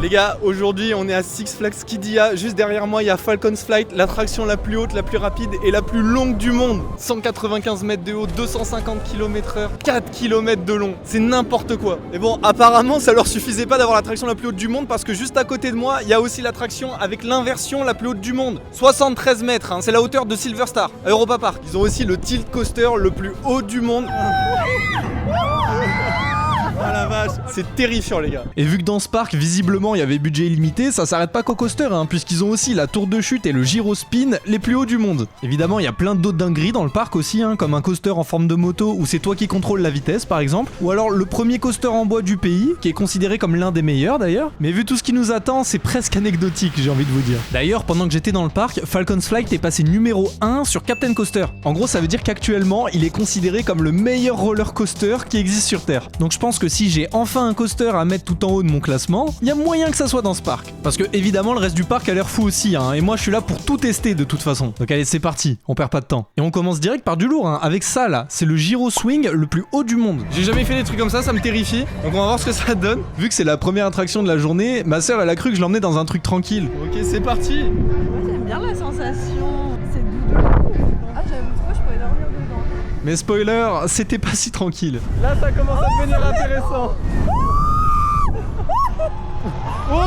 Les gars, aujourd'hui on est à Six Flags Qiddiya. Juste derrière moi il y a Falcon's Flight, l'attraction la plus haute, la plus rapide et la plus longue du monde. 195 mètres de haut, 250 km/h, 4 km de long. C'est n'importe quoi. Et bon, apparemment ça leur suffisait pas d'avoir l'attraction la plus haute du monde parce que juste à côté de moi il y a aussi l'attraction avec l'inversion la plus haute du monde. 73 mètres, hein, c'est la hauteur de Silver Star à Europa Park. Ils ont aussi le tilt coaster le plus haut du monde. Ah la vache, c'est terrifiant les gars. Et vu que dans ce parc visiblement il y avait budget illimité, ça s'arrête pas qu'au coaster hein, puisqu'ils ont aussi la tour de chute et le gyrospin les plus hauts du monde. Évidemment il y a plein d'autres dingueries dans le parc aussi hein, comme un coaster en forme de moto où c'est toi qui contrôles la vitesse par exemple, ou alors le premier coaster en bois du pays qui est considéré comme l'un des meilleurs d'ailleurs. Mais vu tout ce qui nous attend, c'est presque anecdotique, j'ai envie de vous dire. D'ailleurs pendant que j'étais dans le parc, Falcon's Flight est passé numéro 1 sur Captain Coaster. En gros ça veut dire qu'actuellement il est considéré comme le meilleur roller coaster qui existe sur Terre. Donc je pense que si j'ai enfin un coaster à mettre tout en haut de mon classement, il y a moyen que ça soit dans ce parc. Parce que évidemment le reste du parc a l'air fou aussi hein, et moi je suis là pour tout tester de toute façon. Donc allez c'est parti, on perd pas de temps. Et on commence direct par du lourd hein, avec ça là, c'est le gyro swing le plus haut du monde. J'ai jamais fait des trucs comme ça me terrifie. Donc on va voir ce que ça donne. Vu que c'est la première attraction de la journée, ma soeur elle a cru que je l'emmenais dans un truc tranquille. Ok c'est parti. Moi j'aime bien la sensation, c'est doudou. Ah j'aime trop, je pourrais dormir dedans. Mais spoiler, c'était pas si tranquille. Là ça commence à devenir intéressant. Oh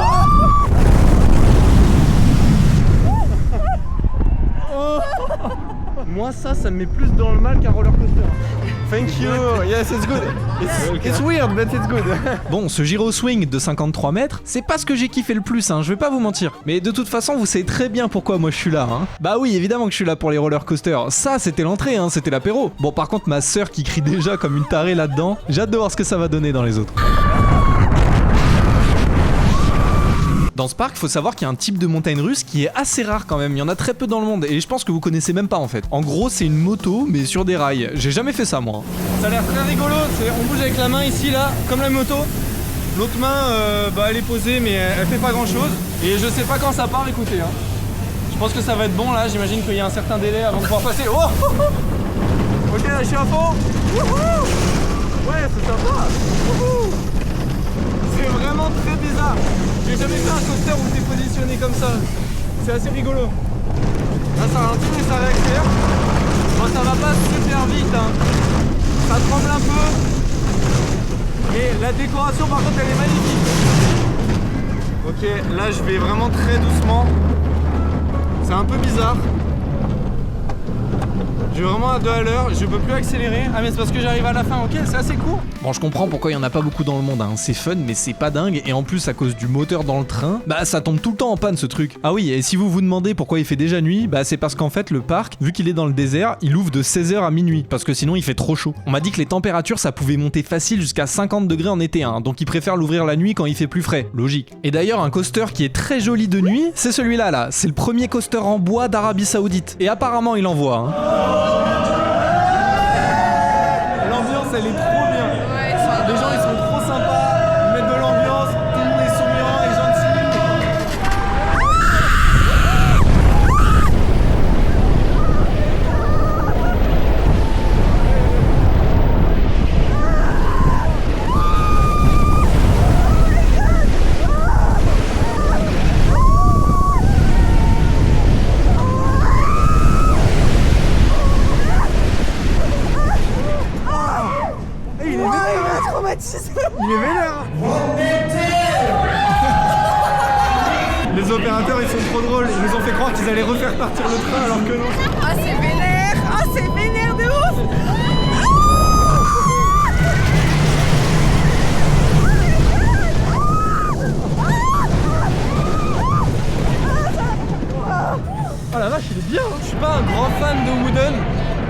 oh. Moi ça me met plus dans le mal qu'un roller coaster. Thank you. Yes, it's good. It's weird, but it's good. Bon, ce gyro swing de 53 mètres, c'est pas ce que j'ai kiffé le plus, hein, je vais pas vous mentir. Mais de toute façon, vous savez très bien pourquoi moi je suis là, hein. Bah oui, évidemment que je suis là pour les roller coasters. Ça, c'était l'entrée, hein, c'était l'apéro. Bon, par contre, ma sœur qui crie déjà comme une tarée là-dedans, j'ai hâte de voir ce que ça va donner dans les autres. Dans ce parc, faut savoir qu'il y a un type de montagne russe qui est assez rare quand même, il y en a très peu dans le monde et je pense que vous connaissez même pas en fait. En gros, c'est une moto mais sur des rails. J'ai jamais fait ça moi. Ça a l'air très rigolo, on bouge avec la main ici là, comme la moto. L'autre main, elle est posée mais elle fait pas grand chose. Et je sais pas quand ça part, écoutez. Hein. Je pense que ça va être bon là, j'imagine qu'il y a un certain délai avant de pouvoir passer. Oh ok, là je suis à fond. Ouais, c'est sympa. C'est vraiment très bizarre. J'ai jamais fait un coaster où t'es positionné comme ça. C'est assez rigolo. Là ça ralentit mais ça réaccélère. Bon ça va pas super vite hein. Ça tremble un peu. Et la décoration par contre elle est magnifique. Ok, là je vais vraiment très doucement. C'est un peu bizarre. Je vais vraiment à 2 à l'heure, je peux plus accélérer. Ah mais c'est parce que j'arrive à la fin, ok, c'est assez court. Bon, je comprends pourquoi il y en a pas beaucoup dans le monde, hein. C'est fun mais c'est pas dingue et en plus à cause du moteur dans le train, bah ça tombe tout le temps en panne ce truc. Ah oui, et si vous vous demandez pourquoi il fait déjà nuit, bah c'est parce qu'en fait le parc, vu qu'il est dans le désert, il ouvre de 16h à minuit parce que sinon il fait trop chaud. On m'a dit que les températures ça pouvait monter facile jusqu'à 50 degrés en été, hein, donc ils préfèrent l'ouvrir la nuit quand il fait plus frais, logique. Et d'ailleurs un coaster qui est très joli de nuit, c'est celui-là là, c'est le premier coaster en bois d'Arabie Saoudite et apparemment il envoie hein. Elle est trop bien. Ouais, les gens ils sont trop sympas, ils mettent de l'ambiance, tout le monde est souriant et gentil. Il est vénère. Les opérateurs ils sont trop drôles, ils nous ont fait croire qu'ils allaient refaire partir le train alors que non. Ah c'est vénère, ah c'est vénère de ouf. Oh la vache il est bien hein. Je suis pas un grand fan de Wooden.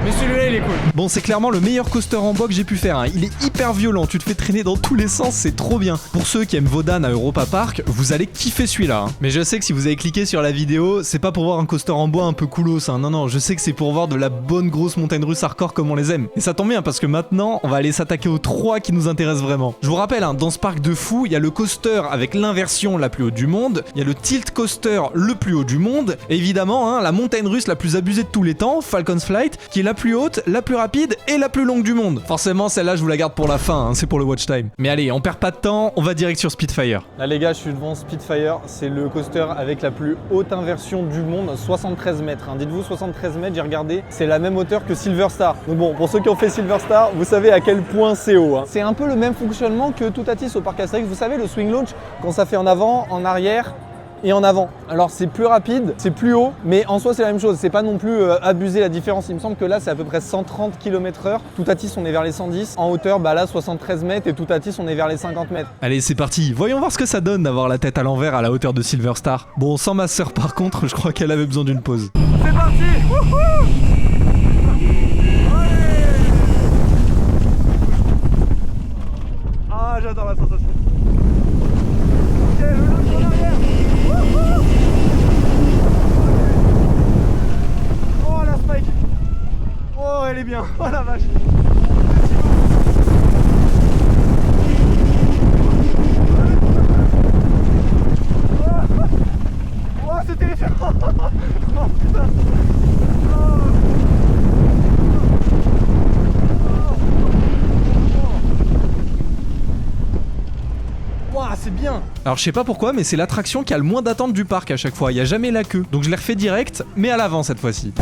Mais celui-là il est cool. Bon c'est clairement le meilleur coaster en bois que j'ai pu faire hein. Il est hyper violent, tu te fais traîner dans tous les sens, c'est trop bien. Pour ceux qui aiment Vodan à Europa Park, vous allez kiffer celui-là hein. Mais je sais que si vous avez cliqué sur la vidéo, c'est pas pour voir un coaster en bois un peu coolos hein. Non, je sais que c'est pour voir de la bonne grosse montagne russe hardcore comme on les aime. Et ça tombe bien parce que maintenant, on va aller s'attaquer aux 3 qui nous intéressent vraiment. Je vous rappelle hein, dans ce parc de fou, il y a le coaster avec l'inversion la plus haute du monde, il y a le tilt coaster le plus haut du monde, et évidemment hein, la montagne russe la plus abusée de tous les temps, Falcon's Flight, qui est la plus haute, la plus rapide et la plus longue du monde. Forcément, celle-là, je vous la garde pour la fin, hein, c'est pour le watch time. Mais allez, on perd pas de temps, on va direct sur Spitfire. Là les gars, je suis devant Spitfire, c'est le coaster avec la plus haute inversion du monde, 73 mètres. Hein. Dites-vous 73 mètres, j'ai regardé, c'est la même hauteur que Silver Star. Donc bon, pour ceux qui ont fait Silver Star, vous savez à quel point c'est haut. Hein. C'est un peu le même fonctionnement que Toutatis au parc Astérix. Vous savez, le swing launch, quand ça fait en avant, en arrière et en avant. Alors c'est plus rapide, c'est plus haut, mais en soi c'est la même chose. C'est pas non plus abusé la différence. Il me semble que là c'est à peu près 130 km/h. Toutatis on est vers les 110. En hauteur, bah là 73 mètres et Toutatis on est vers les 50 mètres. Allez, c'est parti. Voyons voir ce que ça donne d'avoir la tête à l'envers à la hauteur de Silver Star. Bon, sans ma sœur par contre, je crois qu'elle avait besoin d'une pause. C'est parti. Ah, j'adore la sensation. Ok, le launch en arrière. Oh la spike. Oh elle est bien. Oh la vache. Oh c'est terrifiant. Oh putain. Ouah, c'est bien. Alors je sais pas pourquoi, mais c'est l'attraction qui a le moins d'attente du parc à chaque fois. Il y a jamais la queue. Donc je l'ai refait direct, mais à l'avant cette fois-ci.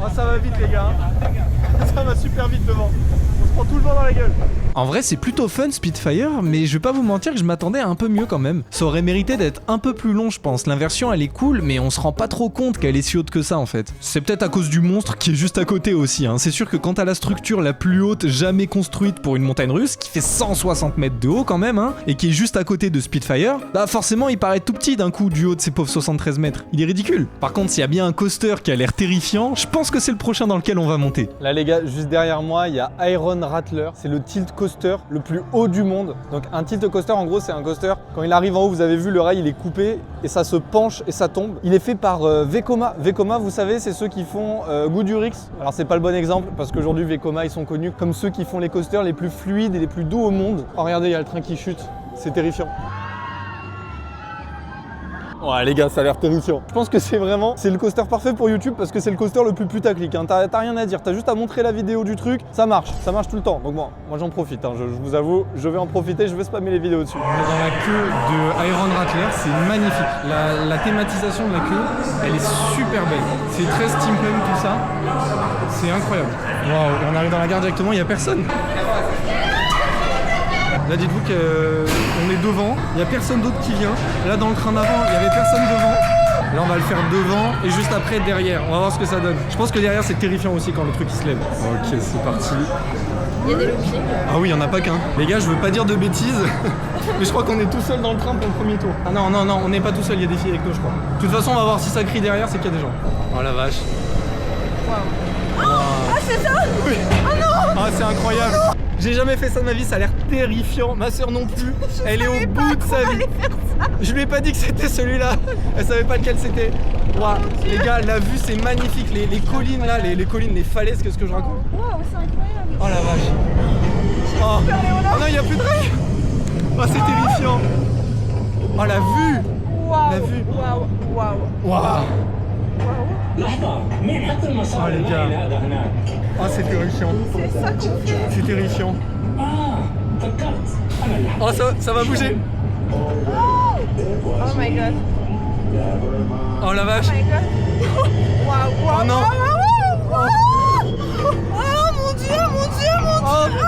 Oh, ça va vite les gars. Ça va super vite devant. On se prend tout le vent dans la gueule. En vrai, c'est plutôt fun Spitfire, mais je vais pas vous mentir que je m'attendais à un peu mieux quand même. Ça aurait mérité d'être un peu plus long, je pense. L'inversion, elle est cool, mais on se rend pas trop compte qu'elle est si haute que ça en fait. C'est peut-être à cause du monstre qui est juste à côté aussi. Hein. C'est sûr que quand t'as la structure la plus haute jamais construite pour une montagne russe, qui fait 160 mètres de haut quand même, hein, et qui est juste à côté de Spitfire, bah forcément il paraît tout petit d'un coup du haut de ces pauvres 73 mètres. Il est ridicule. Par contre, s'il y a bien un coaster qui a l'air terrifiant, je pense que c'est le prochain dans lequel on va monter. Là les gars, juste derrière moi, il y a Iron Rattler. C'est le tilt coaster le plus haut du monde. Donc un tilt coaster, en gros, c'est un coaster. Quand il arrive en haut, vous avez vu, le rail, il est coupé et ça se penche et ça tombe. Il est fait par Vekoma. Vekoma, vous savez, c'est ceux qui font Goudurix. Alors c'est pas le bon exemple parce qu'aujourd'hui, Vekoma, ils sont connus comme ceux qui font les coasters les plus fluides et les plus doux au monde. Oh regardez, il y a le train qui chute. C'est terrifiant. Ouais les gars, ça a l'air terrifiant. Je pense que c'est le coaster parfait pour YouTube parce que c'est le coaster le plus putaclic. Hein. T'as rien à dire, t'as juste à montrer la vidéo du truc, ça marche tout le temps. Donc bon, moi j'en profite, hein. Je vous avoue, je vais en profiter, je vais spammer les vidéos dessus. On est dans la queue de Iron Rattler, c'est magnifique. La thématisation de la queue, elle est super belle. C'est très steampunk tout ça, c'est incroyable. Waouh, on arrive dans la gare directement, il n'y a personne. Là, dites-vous qu'on est devant, il n'y a personne d'autre qui vient. Là, dans le train d'avant, il n'y avait personne devant. Là, on va le faire devant et juste après, derrière. On va voir ce que ça donne. Je pense que derrière, c'est terrifiant aussi quand le truc il se lève. Ok, c'est parti. Il y a des loopings. Ah oui, il n'y en a pas qu'un. Les gars, je veux pas dire de bêtises, mais je crois qu'on est tout seul dans le train pour le premier tour. Ah non, on n'est pas tout seul, il y a des filles avec nous, je crois. De toute façon, on va voir si ça crie derrière, c'est qu'il y a des gens. Oh la vache. Wow. Ah, c'est ça. Oui. Oh non. Ah, c'est incroyable. J'ai jamais fait ça de ma vie, ça a l'air terrifiant. Ma soeur non plus. Elle est au bout de sa vie. Je lui ai pas dit que c'était celui-là. Elle savait pas lequel c'était. Wow. Les gars, la vue c'est magnifique. Les collines là, les collines, les falaises, qu'est-ce que je raconte? Waouh, c'est incroyable. Oh la vache. Oh non, il y a plus de rail. Oh, c'est terrifiant. Oh la vue. Waouh. La vue. Waouh. Waouh. Waouh. Waouh. Oh les gars. Oh c'est terrifiant. C'est ça qu'on fait. C'est terrifiant. Oh ça va bouger. Oh my god. Oh la vache. Oh my god. Waouh. Waouh. Oh non. Waouh. Oh mon dieu, mon dieu, mon dieu.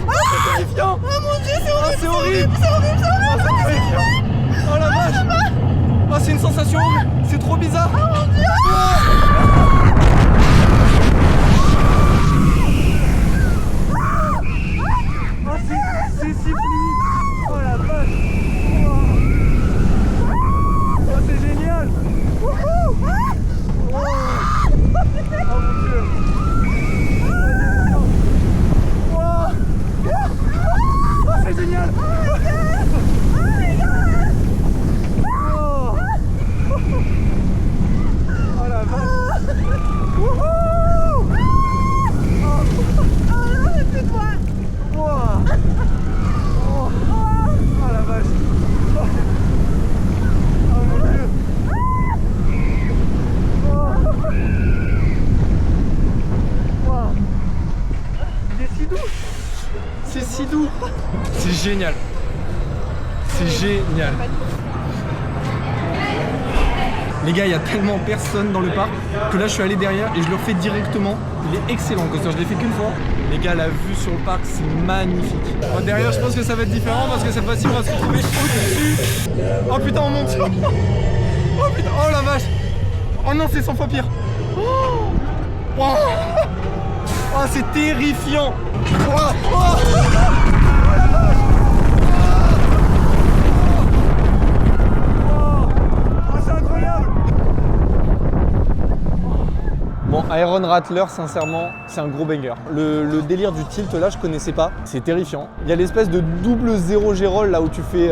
C'est terrifiant. Oh mon dieu, c'est horrible. C'est horrible. C'est horrible, c'est horrible. Oh, c'est terrifiant. Oh la vache. Oh c'est une sensation horrible. C'est trop bizarre. Oh mon dieu. Oh c'est si fluide. Oh la vache. Oh c'est génial. Oh mon dieu. Oh c'est génial. si doux. C'est génial. C'est génial. Les gars, il y a tellement personne dans le parc que là je suis allé derrière et je le refais directement. Il est excellent le coaster, je l'ai fait qu'une fois. Les gars, la vue sur le parc, c'est magnifique. Bon, derrière, je pense que ça va être différent parce que cette fois-ci, on va se retrouver au-dessus. Oh putain, on monte. Oh putain, oh la vache. Oh non, c'est 100 fois pire. Oh, wow. Oh, c'est terrifiant. Oh, oh. Bon, Iron Rattler, sincèrement, c'est un gros banger. Le délire du tilt là, je connaissais pas. C'est terrifiant. Il y a l'espèce de double zéro G-roll là où tu fais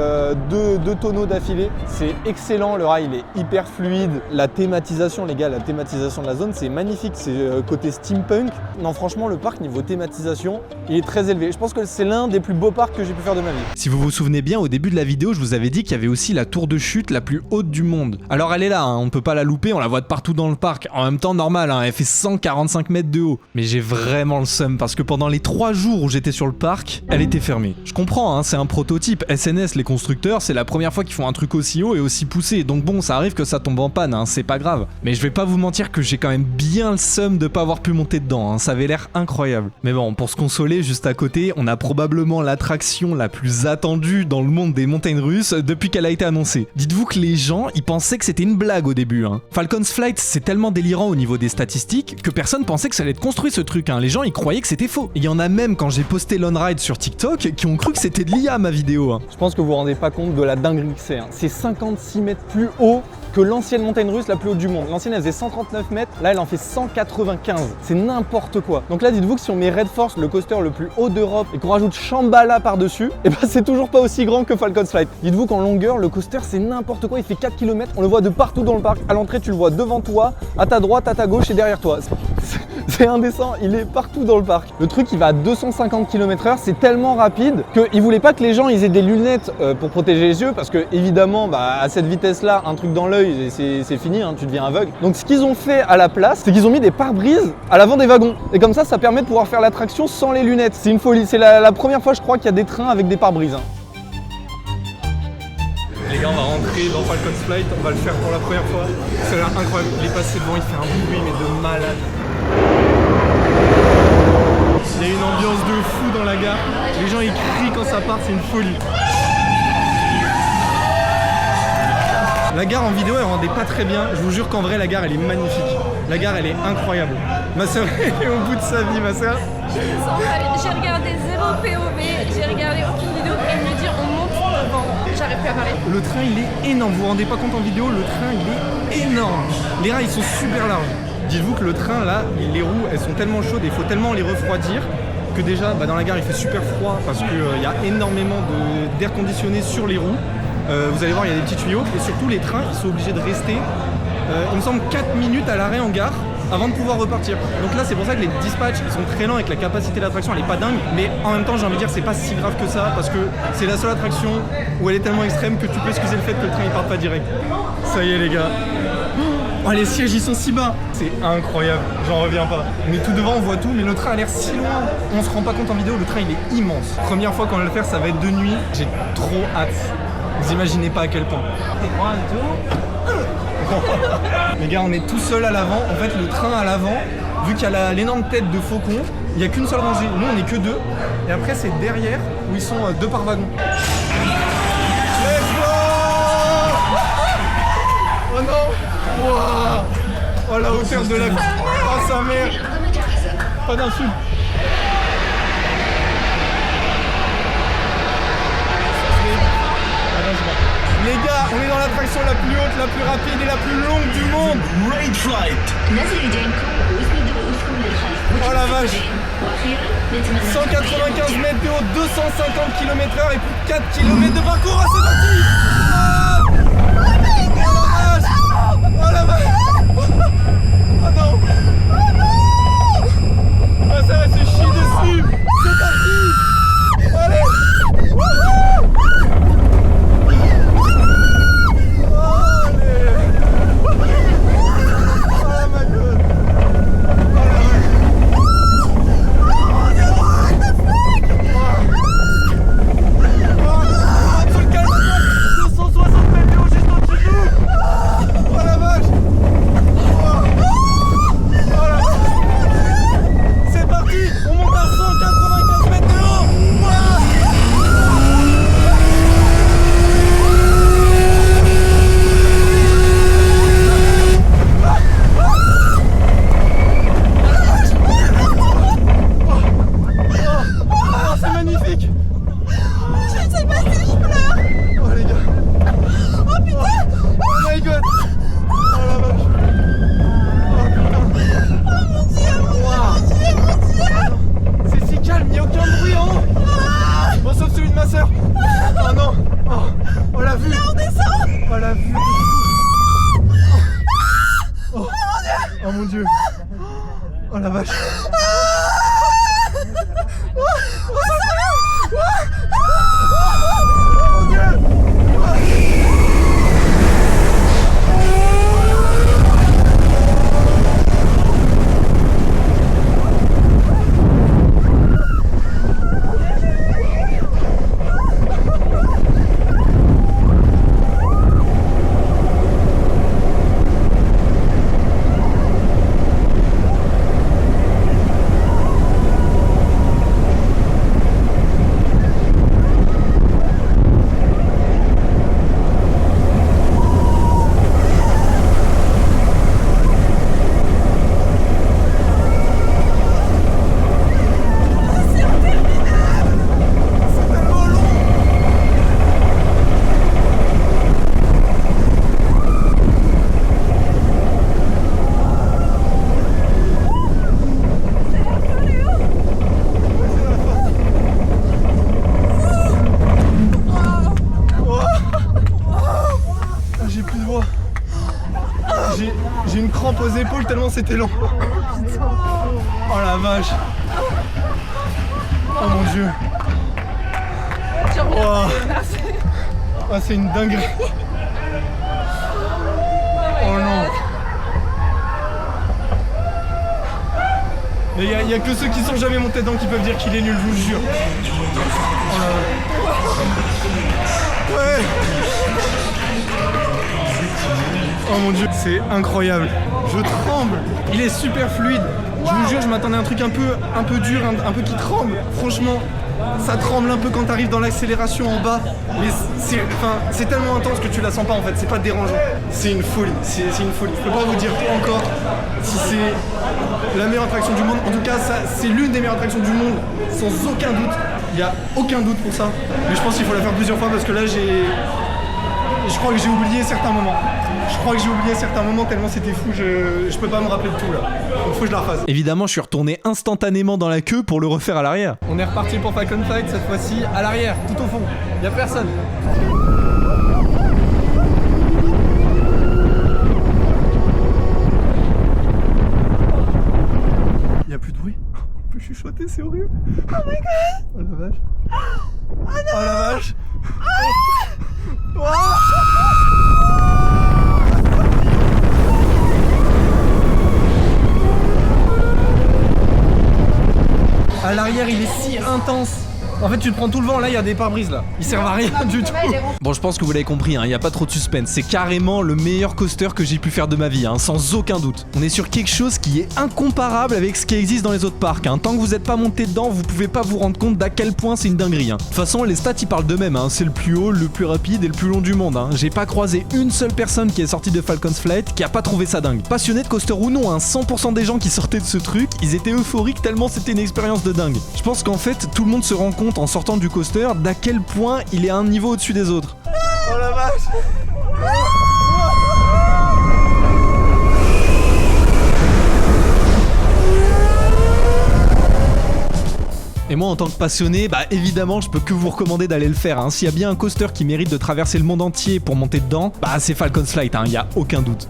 deux tonneaux d'affilée. C'est excellent, le rail il est hyper fluide. La thématisation, les gars, la thématisation de la zone, c'est magnifique. C'est côté steampunk. Non, franchement, le parc niveau thématisation, il est très élevé. Je pense que c'est l'un des plus beaux parcs que j'ai pu faire de ma vie. Si vous vous souvenez bien, au début de la vidéo, je vous avais dit qu'il y avait aussi la tour de chute la plus haute du monde. Alors elle est là, hein, on peut pas la louper, on la voit de partout dans le parc. En même temps, normal, hein, elle fait 145 mètres de haut. Mais j'ai vraiment le seum parce que pendant les 3 jours où j'étais sur le parc, elle était fermée. Je comprends, hein, c'est un prototype. SNS, les constructeurs, c'est la première fois qu'ils font un truc aussi haut et aussi poussé. Donc bon, ça arrive que ça tombe en panne, hein, c'est pas grave. Mais je vais pas vous mentir que j'ai quand même bien le seum de pas avoir pu monter dedans, hein, ça avait l'air incroyable. Mais bon, pour se consoler, juste à côté, on a probablement l'attraction la plus attendue dans le monde des montagnes russes depuis qu'elle a été annoncée. Dites-vous que les gens, ils pensaient que c'était une blague au début. Hein. Falcon's Flight, c'est tellement délirant au niveau des statistiques que personne pensait que ça allait être construit ce truc, hein. Les gens ils croyaient que c'était faux. Il y en a même quand j'ai posté l'on-ride sur TikTok qui ont cru que c'était de l'IA ma vidéo. Hein. Je pense que vous vous rendez pas compte de la dinguerie que c'est. Hein. C'est 56 mètres plus haut que l'ancienne montagne russe la plus haute du monde. L'ancienne elle faisait 139 mètres, là elle en fait 195. C'est n'importe quoi. Donc là dites-vous que si on met Red Force, le coaster le plus haut d'Europe, et qu'on rajoute Shambhala par-dessus, et ben c'est toujours pas aussi grand que Falcon's Flight. Dites-vous qu'en longueur, le coaster c'est n'importe quoi, il fait 4 km, on le voit de partout dans le parc. À l'entrée tu le vois devant toi, à ta droite, à ta gauche et derrière toi. C'est indécent, il est partout dans le parc. Le truc il va à 250 km/h, c'est tellement rapide qu'ils voulaient pas que les gens ils aient des lunettes pour protéger les yeux parce que évidemment à cette vitesse là, un truc dans l'œil c'est fini, hein, tu deviens aveugle. Donc ce qu'ils ont fait à la place, c'est qu'ils ont mis des pare-brises à l'avant des wagons. Et comme ça permet de pouvoir faire l'attraction sans les lunettes. C'est une folie, c'est la première fois je crois qu'il y a des trains avec des pare-brises. Hein. Les gars, on va rentrer dans Falcon's Flight, on va le faire pour la première fois. Ça a l'air incroyable, il est passé devant, il fait un bruit mais de malade. Il y a une ambiance de fou dans la gare, les gens ils crient quand ça part, c'est une folie. La gare en vidéo elle rendait pas très bien, je vous jure qu'en vrai la gare elle est magnifique. La gare elle est incroyable. Ma soeur elle est au bout de sa vie, ma soeur. J'ai regardé 0 POV, j'ai regardé aucune vidéo et il me dit on monte devant. J'arrive plus à parler. Le train il est énorme, vous vous rendez pas compte en vidéo, le train il est énorme. Les rails ils sont super larges. Dites-vous que le train là, les roues elles sont tellement chaudes et il faut tellement les refroidir que déjà dans la gare il fait super froid parce qu'il y a énormément d'air conditionné sur les roues. Vous allez voir il y a des petits tuyaux et surtout les trains ils sont obligés de rester il me semble 4 minutes à l'arrêt en gare avant de pouvoir repartir. Donc là c'est pour ça que les dispatchs ils sont très lents et que la capacité d'attraction elle est pas dingue, mais en même temps j'ai envie de dire c'est pas si grave que ça parce que c'est la seule attraction où elle est tellement extrême que tu peux excuser le fait que le train il parte pas direct. Ça y est les gars. Oh les sièges ils sont si bas. C'est incroyable, j'en reviens pas. On est tout devant, on voit tout, mais le train a l'air si loin. On se rend pas compte en vidéo, le train il est immense. Première fois qu'on va le faire, ça va être de nuit. J'ai trop hâte. Vous imaginez pas à quel point. Les gars, on est tout seul à l'avant. En fait, le train à l'avant, vu qu'il y a l'énorme tête de faucon, il n'y a qu'une seule rangée. Nous, on est que 2. Et après, c'est derrière où ils sont 2 par wagon. Let's go! Oh non! Wow! Oh la hauteur de la... Oh sa mère! Pas d'insulte! Les gars, on est dans l'attraction la plus haute, la plus rapide et la plus longue du monde. Great flight. Oh la vache. 195 mètres de haut, 250 km/h et plus de 4 km de parcours. Ah, c'est parti. Oh la vache. Oh non. Ah, ça va se chier dessus. C'est parti. Allez. J'ai une crampe aux épaules tellement c'était long. Oh la vache. Oh mon dieu. Oh, oh c'est une dinguerie. Oh non. Mais il y a que ceux qui sont jamais montés dedans qui peuvent dire qu'il est nul, je vous jure. Oh là là. Ouais. Oh mon dieu, c'est incroyable. Je tremble. Il est super fluide. Je vous jure, je m'attendais à un truc un peu dur, un peu qui tremble. Franchement, ça tremble un peu quand t'arrives dans l'accélération en bas. Mais c'est tellement intense que tu la sens pas en fait. C'est pas dérangeant. C'est une folie. C'est une folie. Je peux pas vous dire encore si c'est la meilleure attraction du monde. En tout cas, c'est l'une des meilleures attractions du monde, sans aucun doute. Il y a aucun doute pour ça. Mais je pense qu'il faut la faire plusieurs fois parce que là, je crois que j'ai oublié certains moments. Tellement c'était fou, je peux pas me rappeler de tout là. Donc faut que je la refasse. Évidemment, je suis retourné instantanément dans la queue pour le refaire à l'arrière. On est reparti pour Falcon Flight cette fois-ci à l'arrière, tout au fond. Y'a personne. Y'a plus de bruit. On peut chuchoter, c'est horrible. Oh my god. Oh la vache. Oh non. Oh la vache. Oh. À l'arrière, il est si intense. En fait, tu te prends tout le vent. Là, il y a des pare-brises là. Ils servent à rien du tout. Bon, je pense que vous l'avez compris, il n'y a pas trop de suspense. C'est carrément le meilleur coaster que j'ai pu faire de ma vie, sans aucun doute. On est sur quelque chose qui est incomparable avec ce qui existe dans les autres parcs. Tant que vous n'êtes pas monté dedans, vous pouvez pas vous rendre compte d'à quel point c'est une dinguerie. De toute façon, les stats ils parlent d'eux-mêmes. C'est le plus haut, le plus rapide et le plus long du monde. J'ai pas croisé une seule personne qui est sortie de Falcon's Flight qui a pas trouvé ça dingue. Passionné de coaster ou non, 100% des gens qui sortaient de ce truc, ils étaient euphoriques tellement c'était une expérience de dingue. Je pense qu'en fait, tout le monde se rend compte en sortant du coaster d'à quel point il est à un niveau au-dessus des autres. Oh la vache. Et moi en tant que passionné, évidemment je peux que vous recommander d'aller le faire. S'il y a bien un coaster qui mérite de traverser le monde entier pour monter dedans, c'est Falcon's Flight, y a aucun doute.